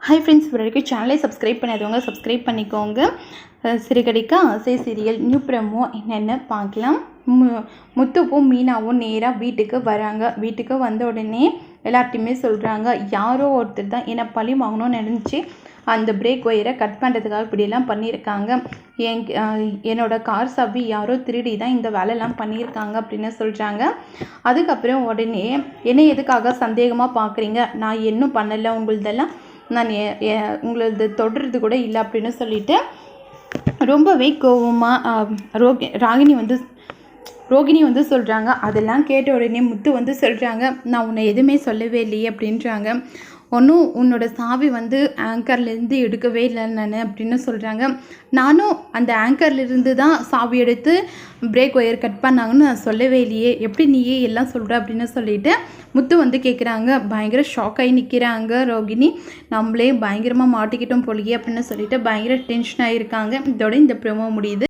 Hi friends, வரைக்கும் சேனலை subscribe பண்ணாதவங்க சப்ஸ்கிரைப் பண்ணிக்கோங்க. சிறுகடிக்க ஆசை சீரியல் நியூ ப்ரோமோ என்னென்னு பார்க்கலாம். முத்துவும் மீனாவும் நேராக வீட்டுக்கு வராங்க. வீட்டுக்கு வந்த உடனே எல்லார்ட்டையுமே சொல்கிறாங்க, யாரோ ஒருத்தர் தான் என்னை பழி வாங்கணும்னு நினச்சி அந்த பிரேக் ஒயரை கட் பண்ணுறதுக்காக இப்படியெல்லாம் பண்ணியிருக்காங்க. என்னோடய கார் சாவி யாரோ திருடி தான் இந்த வேலையெல்லாம் பண்ணியிருக்காங்க அப்படின்னு சொல்கிறாங்க. அதுக்கப்புறம் உடனே என்னை எதுக்காக சந்தேகமாக பார்க்குறீங்க, நான் இன்னும் பண்ணலை, உங்களதெல்லாம் நான் உங்களது தொடர்றது கூட இல்லை அப்படின்னு சொல்லிட்டு ரொம்பவே கோவமாக ரோகிணி வந்து சொல்கிறாங்க. அதெல்லாம் கேட்ட உடனே முத்து வந்து சொல்கிறாங்க, நான் உன்னை எதுவுமே சொல்லவே இல்லையே அப்படின்றாங்க. ஒன்றும் உன்னோட சாவி வந்து ஆங்கர்லேருந்து எடுக்கவே இல்லை நான் அப்படின்னு சொல்கிறாங்க. நானும் அந்த ஆங்கர்லேருந்து தான் சாவி எடுத்து பிரேக் ஒயர் கட் பண்ணாங்கன்னு நான் சொல்லவே இல்லையே, எப்படி நீயே எல்லாம் சொல்கிற அப்படின்னு சொல்லிட்டு முத்து வந்து கேட்குறாங்க. பயங்கர ஷாக்காகி நிற்கிறாங்க ரோகிணி. நம்மளே பயங்கரமாக மாட்டிக்கிட்டோம் போலியே அப்படின்னு சொல்லிட்டு பயங்கர டென்ஷன் ஆகியிருக்காங்க. இதோட இந்த ப்ரோமோ முடியுது.